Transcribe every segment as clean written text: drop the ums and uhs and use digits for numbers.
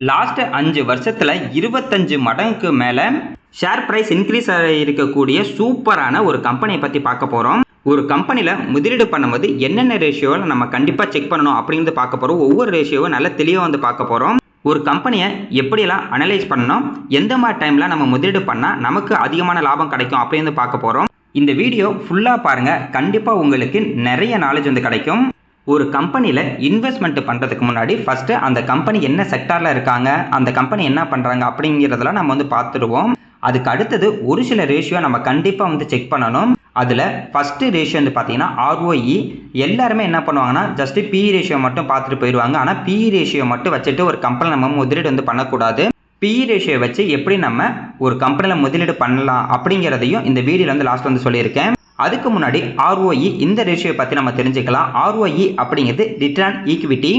Last 5 வருஷத்துல 25 மடங்குக்கு மேல share price increase இருக்கக்கூடிய சூப்பரான ஒரு கம்பெனியை பத்தி பார்க்க போறோம். ஒரு கம்பெனில முதலீடு பண்ணும்போது என்னென்ன ரேஷியோல நம்ம கண்டிப்பா செக் பண்ணணும் அப்படிங்கிறது பார்க்க போறோம். ஒவ்வொரு ரேஷியோவும் நல்ல தெளிவா பார்க்க போறோம். ஒரு கம்பெனியை எப்படியெல்லாம் அனலைஸ் பண்ணணும், எந்த மாதிரி டைம்ல நம்ம முதலீடு பண்ணா நமக்கு அதிகமான லாபம் கிடைக்கும் அப்படின்னு பார்க்க போறோம். இந்த வீடியோ ஃபுல்லா பாருங்க. கண்டிப்பா உங்களுக்கு நிறைய நாலேஜ் கிடைக்கும். ஒரு கம்பெனியில் இன்வெஸ்ட்மெண்ட் பண்ணுறதுக்கு முன்னாடி ஃபஸ்ட்டு அந்த கம்பெனி என்ன செக்டாரில் இருக்காங்க, அந்த கம்பெனி என்ன பண்ணுறாங்க அப்படிங்கிறதெல்லாம் நம்ம பார்த்துடுவோம். அதுக்கு அடுத்தது ஒரு சில ரேஷியோ நம்ம கண்டிப்பாக செக் பண்ணணும். அதில் ஃபஸ்ட்டு ரேஷியோ பார்த்தீங்கன்னா ROE. எல்லாருமே என்ன பண்ணுவாங்கன்னா ஜஸ்ட்டு PE ரேஷியோ மட்டும் பார்த்துட்டு போயிடுவாங்க. ஆனால் PE ரேஷியோ மட்டும் வச்சுட்டு ஒரு கம்பெனி நம்ம முதலீடு பண்ணக்கூடாது. PE ரேஷியோ வச்சு எப்படி நம்ம ஒரு கம்பெனியில் முதலீடு பண்ணலாம் அப்படிங்கிறதையும் இந்த வீடியோவில் லாஸ்ட் சொல்லியிருக்கேன். அதுக்கு முன்னாடி ROE இந்த ரேஷியோ பற்றி நம்ம தெரிஞ்சுக்கலாம். ROE அப்படிங்கிறது ரிட்டர்ன் ஈக்விட்டி.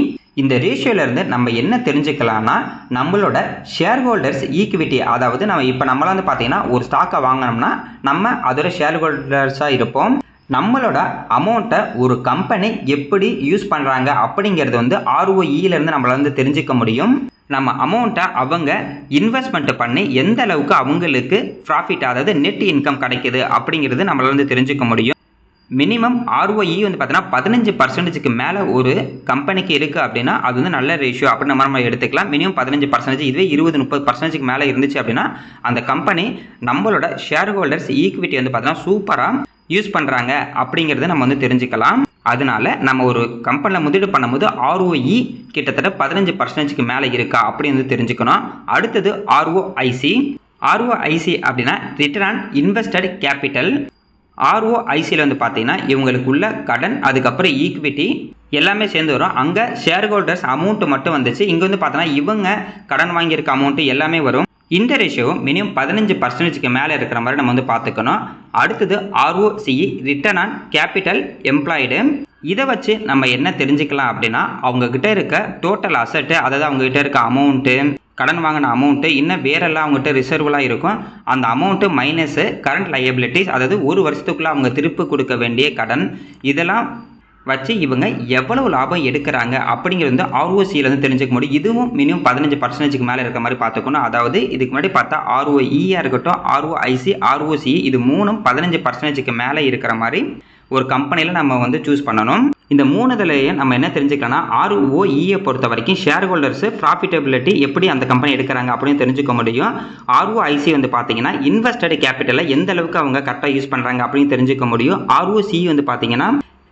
இந்த ரேஷியோல இருந்து நம்ம என்ன தெரிஞ்சுக்கலாம்னா, நம்மளோட ஷேர் ஹோல்டர்ஸ் ஈக்விட்டி, அதாவது நம்ம இப்போ நம்மளாம் பார்த்தீங்கன்னா ஒரு ஸ்டாக்கை வாங்கினோம்னா நம்ம அதோட ஷேர் ஹோல்டர்ஸாக இருப்போம். நம்மளோட அமௌண்ட்டை ஒரு கம்பெனி எப்படி யூஸ் பண்ணுறாங்க அப்படிங்கிறது ROEலேருந்து நம்மளால தெரிஞ்சுக்க முடியும். நம்ம அமௌண்ட்டை அவங்க இன்வெஸ்ட்மெண்ட் பண்ணி எந்த அளவுக்கு அவங்களுக்கு ப்ராஃபிட், அதாவது நெட் இன்கம் கிடைக்குது அப்படிங்கிறது நம்மளால தெரிஞ்சுக்க முடியும். மினிமம் ROE பார்த்தீங்கன்னா 15% மேலே ஒரு கம்பெனிக்கு இருக்குது அப்படின்னா அது நல்ல ரேஷியோ அப்படின்னு நம்ம எடுத்துக்கலாம். மினிமம் 15%. இதுவே 20-30% மேலே இருந்துச்சு அப்படின்னா அந்த கம்பெனி நம்மளோட ஷேர் ஹோல்டர்ஸ் ஈக்விட்டி பார்த்தீங்கன்னா சூப்பராக யூஸ் பண்ணுறாங்க அப்படிங்கிறத நம்ம தெரிஞ்சுக்கலாம். அதனால நம்ம ஒரு கம்பெனியில் முதலீடு பண்ணும்போது ROE கிட்டத்தட்ட 15%க்கு மேலே இருக்கா அப்படின்னு தெரிஞ்சுக்கணும். அடுத்தது ROIC. ROIC அப்படின்னா ரிட்டர்ன் ஆன் இன்வெஸ்டட் கேபிட்டல். ROICயில் பார்த்தீங்கன்னா இவங்களுக்குள்ள கடன், அதுக்கப்புறம் ஈக்விட்டி எல்லாமே சேர்ந்து வரும். அங்கே ஷேர் ஹோல்டர்ஸ் அமௌண்ட் மட்டும் வந்துச்சு. இங்கே பார்த்தீங்கன்னா இவங்க கடன் வாங்கியிருக்க அமௌண்ட் எல்லாமே வரும். இந்த ரேஷியோ மினிமம் 15%க்கு மேலே இருக்கிற மாதிரி நம்ம பார்த்துக்கணும். அடுத்தது ROCE, return on capital employed. இதை வச்சு நம்ம என்ன தெரிஞ்சுக்கலாம் அப்படின்னா, அவங்கக்கிட்ட இருக்க டோட்டல் அசட்டு, அதாவது அவங்ககிட்ட இருக்க அமௌண்ட்டு, கடன் வாங்கின அமௌண்ட்டு, இன்னும் வேறெல்லாம் அவங்ககிட்ட ரிசர்வ்லாம் இருக்கும். அந்த அமௌண்ட்டு மைனஸு கரண்ட் லையபிலிட்டிஸ், அதாவது ஒரு வருஷத்துக்குள்ளே அவங்க திருப்பி கொடுக்க வேண்டிய கடன், இதெல்லாம் வச்சு இவங்க எவ்வளவு லாபம் எடுக்கிறாங்க அப்படிங்கிறது ROCலேருந்து தெரிஞ்சுக்க முடியும். இதுவும் மினிமம் 15%க்கு மேலே இருக்கிற மாதிரி பார்த்துக்கணும். அதாவது இதுக்கு முன்னாடி பார்த்தா ROEயாக இருக்கட்டும், ROIC, ROCE இது மூணும் 15%க்கு மேலே இருக்கிற மாதிரி ஒரு கம்பெனியில் நம்ம சூஸ் பண்ணணும். இந்த மூணுதுலேயே நம்ம என்ன தெரிஞ்சுக்கலாம்னா, ROE பொறுத்த வரைக்கும் ஷேர் ஹோல்டர்ஸ் ப்ராஃபிட்டபிலிட்டி எப்படி அந்த கம்பெனி எடுக்கிறாங்க அப்படின்னு தெரிஞ்சுக்க முடியும். ROIC பார்த்தீங்கன்னா இன்வெஸ்டட் கேபிட்டலை எந்த அளவுக்கு அவங்க கரெக்டாக யூஸ் பண்ணுறாங்க அப்படின்னு தெரிஞ்சுக்க முடியும். ROCE பார்த்தீங்கன்னா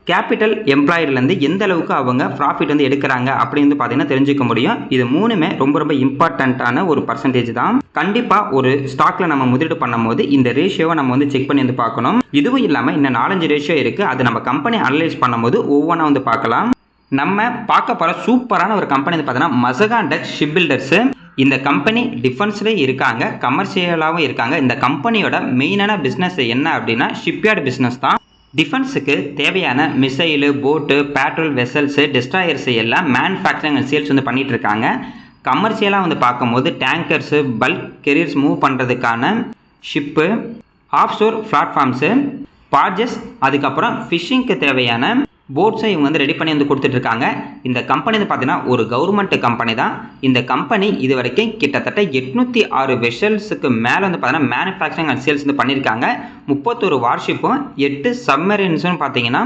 கேபிட்டல் எம்ப்ளாய்டுலேருந்து எந்த அளவுக்கு அவங்க ப்ராஃபிட் எடுக்கிறாங்க அப்படின்னு பார்த்தீங்கன்னா தெரிஞ்சுக்க முடியும். இது மூணுமே ரொம்ப ரொம்ப இம்பார்ட்டண்ட்டான ஒரு பர்சன்டேஜ் தான். கண்டிப்பாக ஒரு ஸ்டாக்கில் நம்ம முதலீடு பண்ணும்போது இந்த ரேஷியோவை நம்ம செக் பண்ணி பார்க்கணும். இதுவும் இல்லாமல் இன்னும் 4-5 ரேஷியோ இருக்குது. அது நம்ம கம்பெனி அனலைஸ் பண்ணும்போது ஒவ்வொன்றா பார்க்கலாம். நம்ம பார்க்க போகிற சூப்பரான ஒரு கம்பெனி பார்த்தீங்கன்னா மசகான் டச் ஷிப் பில்டர்ஸு. இந்த கம்பெனி டிஃபென்ஸ்லேயும் இருக்காங்க, கமர்ஷியலாகவும் இருக்காங்க. இந்த கம்பெனியோட மெயினான பிஸ்னஸ் என்ன அப்படின்னா ஷிப்யார்டு பிஸ்னஸ் தான். டிஃபென்ஸுக்கு தேவையான மிசைலு, போட்டு, பேட்ரோல் வெசல்ஸு, டெஸ்ட்ராயர்ஸு எல்லாம் மேனுஃபேக்சரிங் அண்ட் சேல்ஸ் பண்ணிகிட்டு இருக்காங்க. கமர்ஷியலாக பார்க்கும்போது டேங்கர்ஸு, பல்க் கெரியர்ஸ் மூவ் பண்ணுறதுக்கான ஷிப்பு, ஆஃப்ஷோர் பிளாட்ஃபார்ம்ஸு, பார்ஜஸ், அதுக்கப்புறம் ஃபிஷிங்க்கு தேவையான போட்ஸை இவங்க ரெடி பண்ணி கொடுத்துட்ருக்காங்க. இந்த கம்பெனி பார்த்தீங்கன்னா ஒரு கவர்மெண்ட் கம்பெனி தான். இந்த கம்பெனி இது வரைக்கும் கிட்டத்தட்ட 806 வெசல்ஸுக்கு மேலே பார்த்தீங்கன்னா மேனுஃபேக்சரிங் அண்ட் சேல்ஸ் பண்ணியிருக்காங்க. 31 வார்ஷிப்பும் 8 சப்மரீன்ஸும் பார்த்தீங்கன்னா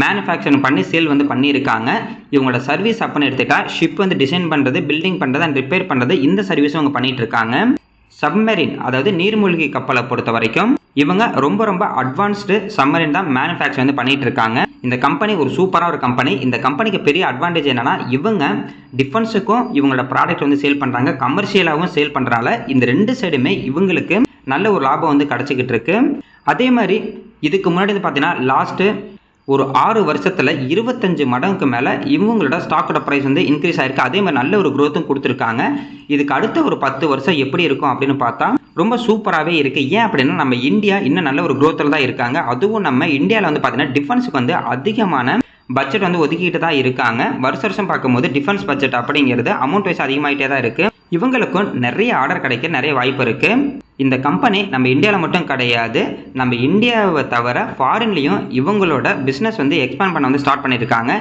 மேனுஃபேக்சரிங் பண்ணி சேல் பண்ணியிருக்காங்க. இவங்களோட சர்வீஸ் அப்படின்னு எடுத்துக்கிட்டா ஷிப் டிசைன் பண்ணுறது, பில்டிங் பண்ணுறது அண்ட் ரிப்பேர் பண்ணுறது, இந்த சர்வீஸும் அவங்க பண்ணிட்டு இருக்காங்க. சப்மரீன், அதாவது நீர்மூழ்கி கப்பலை பொறுத்த வரைக்கும் இவங்க ரொம்ப ரொம்ப அட்வான்ஸ்டு சப்மரீன் தான் மேனுஃபேக்சர் பண்ணிட்டு இருக்காங்க. இந்த கம்பெனி ஒரு சூப்பரான ஒரு கம்பெனி. இந்த கம்பெனிக்கு பெரிய அட்வான்டேஜ் என்னன்னா, இவங்க டிஃபென்ஸுக்கும் இவங்களோட ப்ராடக்ட் சேல் பண்ணுறாங்க, கமர்ஷியலாகவும் சேல் பண்ணுறாங்க. இந்த 2 சைடுமே இவங்களுக்கு நல்ல ஒரு லாபம் கிடைச்சிக்கிட்டு இருக்கு. அதே மாதிரி இதுக்கு முன்னாடி பார்த்தீங்கன்னா லாஸ்ட்டு ஒரு 6 வருஷத்தில் 25 மடங்குக்கு மேலே இவங்களோட ஸ்டாக்கோட ப்ரைஸ் இன்க்ரீஸ் ஆயிருக்கு. அதே மாதிரி நல்ல ஒரு க்ரோத்தும் கொடுத்துருக்காங்க. இதுக்கு அடுத்த ஒரு 10 வருஷம் எப்படி இருக்கும் அப்படின்னு பார்த்தா ரொம்ப சூப்பராகவே இருக்குது. ஏன் அப்படின்னா நம்ம இந்தியா இன்னும் நல்ல ஒரு க்ரோத்தில் தான் இருக்காங்க. அதுவும் நம்ம இந்தியாவில் பார்த்தீங்கன்னா டிஃபென்ஸுக்கு அதிகமான பட்ஜெட் ஒதுக்கிட்டு தான் இருக்காங்க. வருஷம் பார்க்கும்போது டிஃபென்ஸ் பட்ஜெட் அப்படிங்கிறது அமௌண்ட் வைஸ் அதிகமாகிட்டே தான் இருக்குது. இவங்களுக்கும் நிறைய ஆர்டர் கிடைக்க நிறைய வாய்ப்பு இருக்குது. இந்த கம்பெனி நம்ம இந்தியாவில் மட்டும் கிடையாது, நம்ம இந்தியாவை தவிர ஃபாரின்லேயும் இவங்களோட பிஸ்னஸ் எக்ஸ்பேண்ட் பண்ண ஸ்டார்ட் பண்ணியிருக்காங்க.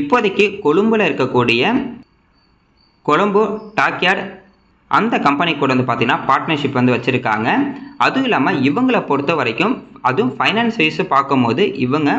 இப்போதைக்கு கொழும்பில் இருக்கக்கூடிய கொலம்போ டாக்யார்ட் அந்த கம்பெனி கூட வந்து பார்த்தீங்கன்னா பார்ட்னர்ஷிப் வந்து வச்சுருக்காங்க. அதுவும் இல்லாமல் இவங்களை பொறுத்த வரைக்கும் அதுவும் ஃபைனான்ஸ் வைஸ் பார்க்கும்போது இவங்க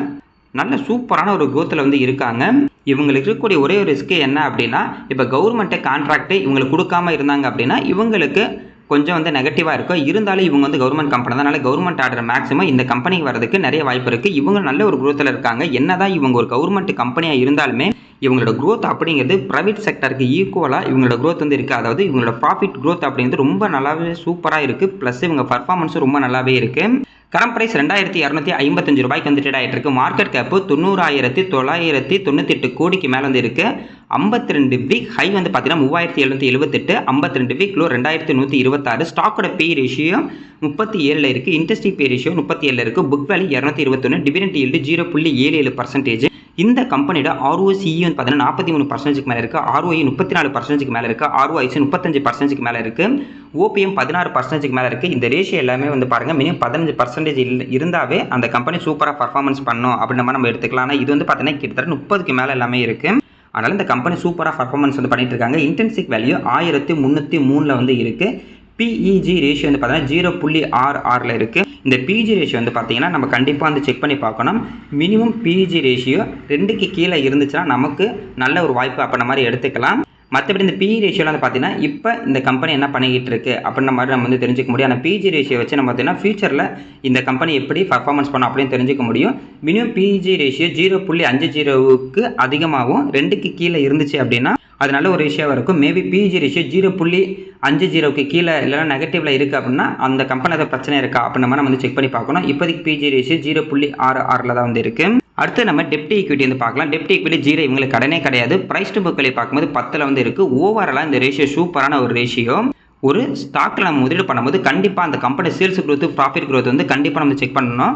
நல்ல சூப்பரான ஒரு குரோத்தில் வந்து இருக்காங்க. இவங்களுக்கு இருக்கக்கூடிய ஒரே ஒரு ரிஸ்க் என்ன அப்படின்னா, இப்போ கவர்மெண்ட்டை கான்ட்ராக்ட் இவங்களுக்கு கொடுக்காம இருந்தாங்க அப்படின்னா இவங்களுக்கு கொஞ்சம் வந்து நெகட்டிவாக இருக்கும். இருந்தாலும் இவங்க வந்து கவர்மெண்ட் கம்பெனி தான், அதனால் கவர்மெண்ட் ஆர்டர் மேக்ஸிமம் இந்த கம்பெனிக்கு வரதுக்கு நிறைய வாய்ப்பு இருக்குது. இவங்க நல்ல ஒரு குரோத்தில் இருக்காங்க. என்னதான் இவங்க ஒரு கவர்மெண்ட் கம்பெனியாக இருந்தாலுமே இவங்களோட growth அப்படிங்கிறது ப்ரைவேட் செக்டருக்கு ஈக்குவலாக இவங்களோட growth வந்து இருக்குது. அதாவது இவங்களோட ப்ராஃபிட் growth அப்படிங்கிறது ரொம்ப நல்லாவே சூப்பராக இருக்குது. ப்ளஸ் இவங்க பர்ஃபார்மன்ஸும் ரொம்ப நல்லாவே இருக்குது. கரண்ட் பிரைஸ் 2255 ரூபாய்க்கு வந்து ட்ரேட் ஆகிட்டு இருக்கு. மார்க்கெட் கேப்பு 90,998 கோடிக்கு மேலே வந்து இருக்கு. 52 வீக் ஹை வந்து பார்த்தீங்கன்னா 3778, 52 வீக் லோ 2126. ஸ்டாக்கோட பி ரேஷியோ 37 இருக்கு. இன்ட்ரெஸ்ட் பி ரேஷியோ 37 இருக்கு. Book value 221. Dividend yield 0.77%. இந்த கம்பெனியோட ROCE வந்து பார்த்தீங்கன்னா 43% மேலே இருக்குது. ROE 34% மேலே இருக்குது. ROIC 35% மேலே இருக்குது. OPM 16% மேலே இருக்குது. இந்த ரேஷியோ எல்லாமே வந்து பாருங்கள் மினிமம் 15% இருந்தாவே அந்த கம்பெனி சூப்பராக பர்ஃபார்மன்ஸ் பண்ணும் அப்படின்ற மாதிரி நம்ம எடுத்துக்கலாம். ஆனால் இது வந்து பார்த்தீங்கன்னா கிட்டத்தட்ட 30க்கு மேலே எல்லாமே இருக்குது. அதனால் இந்த கம்பெனி சூப்பராக பர்ஃபார்மன்ஸ் வந்து பண்ணிட்டு இருக்காங்க. இன்டென்சிக் வேல்யூ 1303 வந்து இருக்குது. PEG ரேஷியோ வந்து பார்த்தீங்கன்னா 0.66 இருக்குது. இந்த PEG ரேஷியோ வந்து பார்த்தீங்கன்னா நம்ம கண்டிப்பாக வந்து செக் பண்ணி பார்க்கணும். மினிமம் PEG ரேஷியோ 2க்கு கீழே இருந்துச்சுன்னா நமக்கு நல்ல ஒரு வாய்ப்பு அப்படின்ற மாதிரி எடுத்துக்கலாம். மற்றபடி இந்த PE ரேஷியோவில் வந்து பார்த்தீங்கன்னா இப்போ இந்த கம்பெனி என்ன பண்ணிக்கிட்டு இருக்கு அப்படின்ற மாதிரி நம்ம வந்து தெரிஞ்சுக்க முடியும். ஆனால் PEG ரேஷியோ வச்சு நம்ம பார்த்தீங்கன்னா ஃபியூச்சரில் இந்த கம்பெனி எப்படி பர்ஃபார்மன்ஸ் பண்ணும் அப்படின்னு தெரிஞ்சுக்க முடியும். மினிமம் PEG ரேஷியோ 0.50க்கு அதிகமாகவும் 2க்கு கீழே இருந்துச்சு அப்படின்னா அது நல்ல ஒரு ரேஷியோவாக இருக்கும். மேபி PEG ரேஷியோ 0.50க்கு கீழே இல்லைனா நெகட்டிவில் இருக்குது அப்படின்னா அந்த கம்பெனி அதை பிரச்சனை இருக்கா அப்படின்ற மாதிரி நம்ம வந்து செக் பண்ணி பார்க்கணும். இப்போதைக்கு PEG ரேஷியோ 0.66 தான் வந்து இருக்குது. அடுத்து நம்ம டெப்ட் ஈக்விட்டி வந்து பார்க்கலாம். டெப்ட் ஈக்விட்டி 0 இவங்களுக்கு கடனே கிடையாது. ப்ரைஸ் டு புக் வேல்யூ பார்க்கும்போது 10ல் வந்து இருக்குது. ஓவராலாக இந்த ரேஷியோ சூப்பரான ஒரு ரேஷியோ. ஒரு ஸ்டாக்கில் நம்ம முதலீடு பண்ணும்போது கண்டிப்பாக அந்த company sales growth profit growth வந்து கண்டிப்பாக நம்ம செக் பண்ணணும்.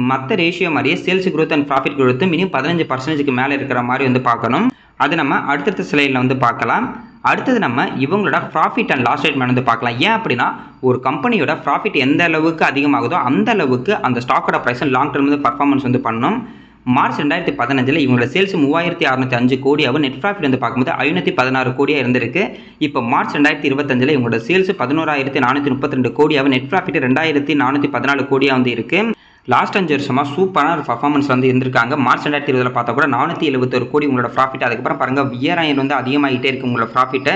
மற்ற ரேஷியோ மாதிரியே sales growth and profit growth minimum 15%க்கு மேலே இருக்கிற மாதிரி வந்து பார்க்கணும். அது நம்ம அடுத்தடுத்த ஸ்லைடில் வந்து பார்க்கலாம். அடுத்தது நம்ம இவங்களோட ப்ராஃபிட் அண்ட் லாஸ் ஸ்டேட்மெண்ட் வந்து பார்க்கலாம். ஏன் அப்படின்னா ஒரு கம்பெனியோட ப்ராஃபிட் எந்த அளவுக்கு அதிகமாகுதோ அந்த அளவுக்கு அந்த ஸ்டாக்கோட ப்ரைஸ் லாங் டர்ம் வந்து பர்ஃபார்மன்ஸ் வந்து பண்ணணும். மார்ச் 2015 இவங்களோட சேல்ஸ் 3605 கோடியாகவும் நெட் ப்ராஃபிட் வந்து பார்க்கும்போது 516 கோடியாக இருந்திருக்கு. இப்போ மார்ச் 2025 இவங்களோட சேல்ஸ் 11,432 கோடியாகவும் நெட் ப்ராஃபிட் 2,414 கோடியாக வந்து இருக்குது. லாஸ்ட் 5 வருஷமாக சூப்பரான ஒரு பர்ஃபார்மன்ஸ் வந்து இருந்திருக்காங்க. மார்ச் 2020 பார்த்தா கூட 471 கோடி உங்களோட ப்ராஃபிட். அதுக்கப்புறம் பாருங்கள் இயர் வந்து அதிகமாகிட்டே இருக்குது உங்களோட ப்ராஃபிட்டை.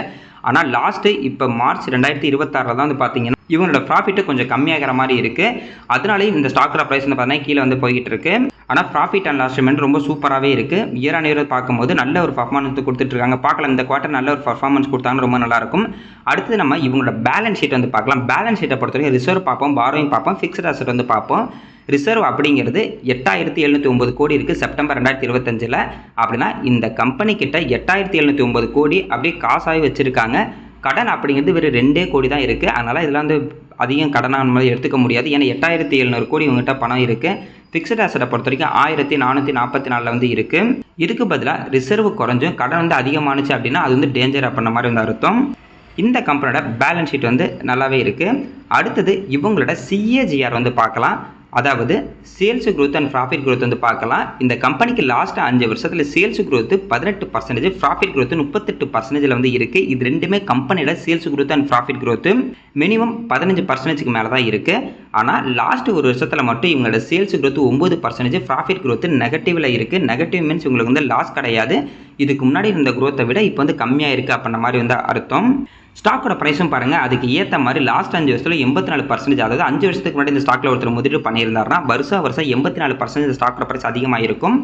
ஆனால் லாஸ்ட்டு இப்போ மார்ச் 2026 தான் வந்து பார்த்தீங்கன்னா இவங்களோட ப்ராஃபிட்டு கொஞ்சம் கம்மியாகிற மாதிரி இருக்குது. அதனாலே இந்த ஸ்டாக்கோட ப்ரைஸ் வந்து பார்த்தீங்கன்னா கீழே வந்து போய்கிட்டு இருக்கு. ஆனால் ப்ராஃபிட் அண்ட் லாஸ் ஸ்டேட்மெண்ட் ரொம்ப சூப்பராகவே இருக்குது. இயர் ஆன் இயர் பார்க்கும்போது நல்ல ஒரு பர்ஃபார்மன்ஸ் கொடுத்துட்ருக்காங்க. பார்க்கலாம் இந்த குவார்ட்டர் நல்ல ஒரு பர்ஃபார்மன்ஸ் கொடுத்தாங்கன்னா ரொம்ப நல்லாயிருக்கும். அடுத்து நம்ம இவங்களோட பேலன்ஸ் ஷீட் வந்து பார்க்கலாம். பேலன்ஸ் ஷீட்டை பொறுத்தவரைக்கும் ரிசர்வ் பார்ப்போம், பாரோயிங் பார்ப்போம், ஃபிக்ஸ்ட் அசெட் வந்து பார்ப்போம். ரிசர்வ் அப்படிங்கிறது 8709 கோடி இருக்குது செப்டம்பர் 2025. அப்படின்னா இந்த கம்பெனி கிட்ட 8709 கோடி அப்படியே காசாகி வச்சுருக்காங்க. கடன் அப்படிங்கிறது வெறும் 2 கோடி தான் இருக்குது. அதனால் இதெல்லாம் வந்து அதிகம் கடனாக மாதிரி எடுத்துக்க முடியாது. ஏன்னா 8700 கோடி இவங்ககிட்ட பணம் இருக்குது. ஃபிக்ஸ்ட் அசெட்டை பொறுத்த வரைக்கும் 1444 வந்து இருக்குது. இதுக்கு பதிலாக ரிசர்வ் குறைஞ்சும் கடன் வந்து அதிகமானுச்சு அப்படின்னா அது வந்து டேஞ்சர் அப்படின்ற மாதிரி வந்து அர்த்தம். இந்த கம்பெனியோட பேலன்ஸ் ஷீட் வந்து நல்லாவே இருக்குது. அடுத்தது இவங்களோட CAGR வந்து பார்க்கலாம். அதாவது sales growth and profit growth வந்து பார்க்கலாம். இந்த கம்பெனிக்கு லாஸ்ட் 5 வருஷத்தில் சேல்ஸ் growth 18%, ப்ராஃபிட் growth 38% வந்து இருக்குது. இது ரெண்டுமே கம்பெனியோட sales growth and profit growth minimum 15%க்கு மேலே தான் இருக்குது. ஆனால் லாஸ்ட் ஒரு வருஷத்தில் மட்டும் இவங்களோட சேல்ஸ் growth 9%, ப்ராஃபிட் growth நெகட்டிவில் இருக்குது. நெகட்டிவ் மீன்ஸ் உங்களுக்கு வந்து லாஸ் கிடையாது. இதுக்கு முன்னாடி இருந்த growth விட இப்போ வந்து கம்மியாக இருக்குது அப்படின்ற மாதிரி வந்து அர்த்தம். ஸ்டாக்கோட ப்ரைஸும் பாருங்கள் அதுக்கு ஏற்ற மாதிரி லாஸ்ட் 5 வருஷத்தில் 84%, அதாவது 5 வருஷத்துக்கு முன்னாடி இந்த ஸ்டாக்கில் ஒருத்தர் முதலீடு பண்ணியிருந்தாருன்னா வருஷம் 84% இந்த ஸ்டாக்கோட ப்ரைஸ் அதிகமாக இருக்கும்.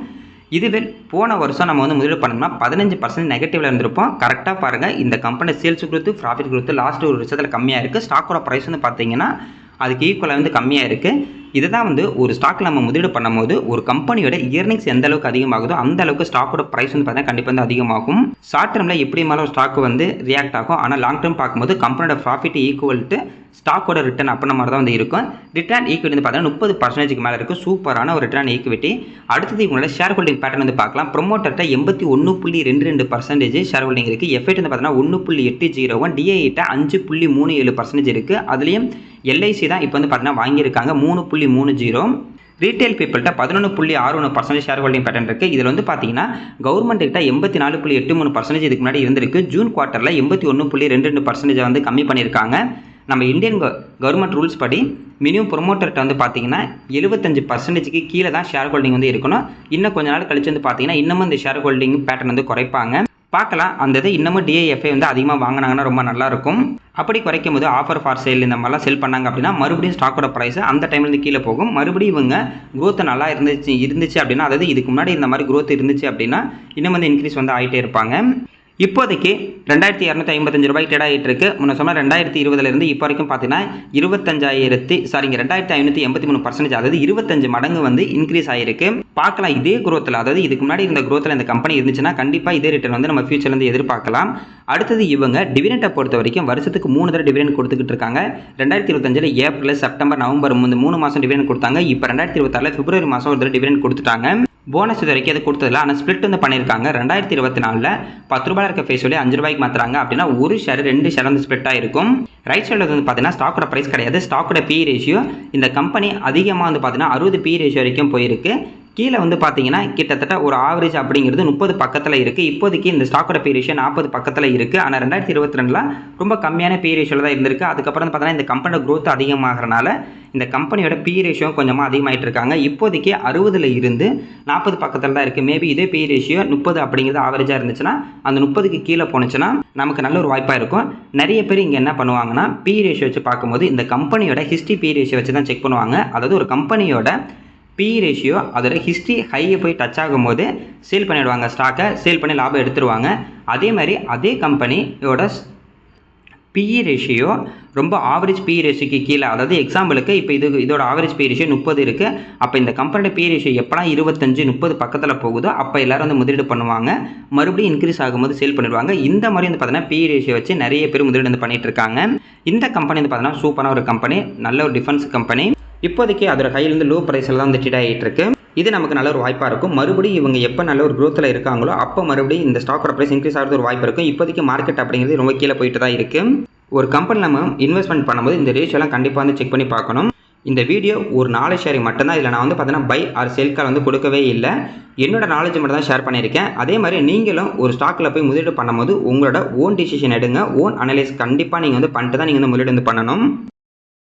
இதுவே போன வருஷம் நம்ம வந்து முதலீடு பண்ணோம்னா 15% நெகட்டிவில் இருந்திருப்போம். கரெக்டாக பாருங்கள் இந்த company sales growth profit growth last ஒரு வருஷத்தில் கம்மியாக இருக்குது. ஸ்டாக்கோட ப்ரைஸ் வந்து பார்த்தீங்கன்னா அதுக்கு ஈக்குவலாக வந்து கம்மியாக இருக்குது. இதுதான் வந்து ஒரு ஸ்டாக்கில் நம்ம முதலீடு பண்ணும்போது ஒரு கம்பெனியோட இயர்னிங்ஸ் எந்த அளவுக்கு அதிகமாகுதோ அந்த அளவுக்கு ஸ்டாக்கோட ப்ரைஸ் வந்து பார்த்தீங்கன்னா கண்டிப்பாக வந்து அதிகமாகும். ஷார்ட் டர்மில் எப்படி மேலே ஒரு ஸ்டாக் வந்து ரியாக்ட் ஆகும். ஆனால் லாங் டர்ம் பார்க்கும்போது கம்பெனியோட ப்ராஃபிட் ஈக்குவல் டு ஸ்டாக்கோட ரிட்டர்ன் அப்படின்ற மாதிரி தான் வந்து இருக்கும். ரிட்டர்ன் ஈக்விட்டி வந்து பார்த்தீங்கன்னா 30%க்கு மேலே இருக்குது. சூப்பரான ஒரு ரிட்டர்ன் ஈக்விட்டி. அடுத்தது இவங்களோட ஷேர் ஹோல்டிங் பேட்டர்ன் வந்து பார்க்கலாம். ப்ரொமோட்டர்கிட்ட 81.22% ஷேர் ஹோல்டிங் இருக்குது. எஃப்ஐடி வந்து பார்த்தீங்கன்னா 1.801, டிஐட்ட 5.37% இருக்குது. அதுலேயும் LIC தான் இப்போ வந்து பார்த்தீங்கன்னா வாங்கியிருக்காங்க 3.30. ரீட்டைல் பீப்பிள்கிட்ட 11.61% ஷேர் ஹோல்டிங் பேட்டர்ன் இருக்குது. இதில் வந்து பார்த்தீங்கன்னா கவர்மெண்ட் கிட்ட 84.83% இதுக்கு முன்னாடி இருந்திருக்கு. ஜூன் குவார்ட்டரில் 81.22% வந்து கம்மி பண்ணியிருக்காங்க. நம்ம இந்தியன் கவர்மெண்ட் ரூல்ஸ் படி மினிமம் ப்ரொமோட்டர்கிட்ட வந்து பார்த்தீங்கன்னா 75%க்கு கீழே தான் ஷேர் ஹோல்டிங் வந்து இருக்கணும். இன்னும் கொஞ்ச நாள் கழிச்சு வந்து பார்த்தீங்கன்னா இன்னமும் இந்த ஷேர் ஹோல்டிங் பேட்டர்ன் வந்து குறைப்பாங்க. பார்க்கலாம். அந்த இது இன்னமும் டிஐஎஃப்ஐ வந்து அதிகமாக வாங்கினாங்கன்னா ரொம்ப நல்லாயிருக்கும். அப்படி குறைக்கும் போது ஆஃபர் ஃபார் சேல் இந்த மாதிரிலாம் செல் பண்ணாங்க அப்படின்னா மறுபடியும் ஸ்டாக்கோட ப்ரைஸ் அந்த டைம்லேருந்து கீழே போகும். மறுபடியும் இவங்க க்ரோத் நல்லா இருந்துச்சு அப்படின்னா, அதாவது இதுக்கு முன்னாடி இந்த மாதிரி க்ரோத் இருந்துச்சு அப்படின்னா இன்னும் வந்து இன்க்ரீஸ் வந்து ஆகிட்டே இருப்பாங்க. இப்போதைக்கு 2255 ரூபாய் ட்ரேட் ஆகிட்டு இருக்கு. முன்ன சொன்னால் 2020 இப்போ வரைக்கும் பார்த்தீங்கன்னா 25,583%, அதாவது 25 மடங்கு வந்து இன்க்ரீஸ் ஆகிருக்கு. பார்க்கலாம் இதே குரோத்தில், அதாவது இதுக்கு முன்னாடி இந்த குரோத்தில் இந்த கம்பெனி இருந்துச்சுன்னா கண்டிப்பாக இதே ரிட்டர்ன் வந்து நம்ம ஃபியூச்சர்லேருந்து எதிர்பார்க்கலாம். அடுத்தது இவங்க டிவிடெண்டை பொறுத்த வரைக்கும் வருஷத்துக்கு 3 தடவை டிவிடெண்ட் கொடுத்துக்கிட்டு இருக்காங்க. 2025 ஏப்ரல், செப்டம்பர், நவம்பர் 3 மாதம் டிவிடெண்ட் கொடுத்தாங்க. இப்போ 2026 பிப்ரவரி மாதம் ஒரு தடவை டிவிடெண்ட் கொடுத்துட்டாங்க. போனஸ் இது வரைக்கும் அது கொடுத்ததில்ல. ஆனால் ஸ்பிளிட் வந்து பண்ணியிருக்காங்க. 2024 ₹10 இருக்க ஃபேஸ் வேல்யூ ₹5 மாற்றுறாங்க அப்படின்னா ஒரு ஷேர் 2 ஷேர் வந்து ஸ்பிளிட்டாக இருக்கும். ரைட் சைடில் வந்து பார்த்தீங்கன்னா ஸ்டாக்கோட ப்ரைஸ் கிடையாது, ஸ்டாக்கோட பி ரேஷியோ. இந்த கம்பெனி அதிகமாக வந்து பார்த்தீங்கன்னா 60 பி ரேஷியோ வரைக்கும் போயிருக்கு. கீழே வந்து பார்த்தீங்கன்னா கிட்டத்தட்ட ஒரு ஆவரேஜ் அப்படிங்கிறது 30 பக்கத்தில் இருக்குது. இப்போதைக்கு இந்த ஸ்டாக்கோட பி ரேஷியோ 40 பக்கத்தில் இருக்குது. ஆனால் 2022 ரொம்ப கம்மியான பி ரேஷியோவில் தான் இருந்திருக்கு. அதுக்கப்புறம் வந்து பார்த்தீங்கன்னா இந்த கம்பெனியோட க்ரோத் அதிகமாகறனால இந்த கம்பெனியோட பி ரேஷியோ கொஞ்சமாக அதிகமாகிட்டு இருக்காங்க. இப்போதைக்கு 60ல் இருந்து 40 பக்கத்தில் தான் இருக்குது. மேபி இதே பி ரேஷியோ 30 அப்படிங்கிறது ஆவரேஜாக இருந்துச்சுன்னா அந்த 30க்கு கீழே போனுச்சுன்னா நமக்கு நல்ல ஒரு வாய்ப்பாக இருக்கும். நிறைய பேர் இங்கே என்ன பண்ணுவாங்கன்னா பி ரேஷியோ வச்சு பார்க்கும்போது இந்த கம்பெனியோட ஹிஸ்ட்ரி பி ரேஷியோ வச்சு தான் செக் பண்ணுவாங்க. அதாவது ஒரு கம்பெனியோட பி ரேஷியோ அதோட ஹிஸ்ட்ரி ஹையை போய் டச் ஆகும்போது சேல் பண்ணிவிடுவாங்க, ஸ்டாக்கை சேல் பண்ணி லாபம் எடுத்துருவாங்க. அதே மாதிரி அதே கம்பெனியோட பிஇ ரேஷியோ ரொம்ப ஆவரேஜ் பி ரேஷியோக்கு கீழே, அதாவது எக்ஸாம்பிளுக்கு இப்போ இதோட ஆவரேஜ் பி ரேஷியோ 30 இருக்குது. அப்போ இந்த கம்பெனியோட பி ரேஷியோ எப்போலாம் 25-30 பக்கத்தில் போகுதோ அப்போ எல்லோரும் வந்து முதலீடு பண்ணுவாங்க. மறுபடியும் இன்க்ரீஸ் ஆகும்போது சேல் பண்ணிடுவாங்க. இந்த மாதிரி வந்து பார்த்தீங்கன்னா பி ரேஷியோ வச்சு நிறைய பேர் முதலீடு வந்து பண்ணிட்டு இருக்காங்க. இந்த கம்பெனி வந்து பார்த்தீங்கன்னா சூப்பரான ஒரு கம்பெனி, நல்ல ஒரு டிஃபென்ஸ் கம்பெனி. இப்போதைக்கு அதோட ஹைலேருந்து லோ ப்ரைஸில் தான் வந்து ட்ரேட் ஆகிட்டு இருக்கு. இது நமக்கு நல்ல ஒரு வாய்ப்பாக இருக்கும். மறுபடியும் இவங்க எப்போ நல்ல ஒரு க்ரோத்தில் இருக்காங்களோ அப்போ மறுபடியும் இந்த ஸ்டாக்கோட ப்ரைஸ் இன்க்ரீஸ் ஆகிறது ஒரு வாய்ப்பு இருக்கும். இப்போதைக்கு மார்க்கெட் அப்படிங்கிறது ரொம்ப கீழே போயிட்டு தான் இருக்குது. ஒரு கம்பெனி நம்ம இன்வெஸ்ட்மெண்ட் பண்ணும்போது இந்த ரேஷியோலாம் கண்டிப்பாக வந்து செக் பண்ணி பார்க்கணும். இந்த வீடியோ ஒரு நாலேஜ் ஷேரிங் மட்டும்தான். இதில் நான் வந்து பார்த்தீங்கன்னா பை ஆர் செல் கால் வந்து கொடுக்கவே இல்லை. என்னோட நாலேஜ் மட்டும் தான் ஷேர் பண்ணியிருக்கேன். அதே மாதிரி நீங்களும் ஒரு ஸ்டாக்கில் போய் முதலீடு பண்ணும்போது உங்களோட ஓன் டிசிஷன் எடுங்க. ஓன் அனலைஸ் கண்டிப்பாக நீங்கள் வந்து பண்ணிட்டு தான் நீங்கள் வந்து முதலீடு வந்து பண்ணணும்.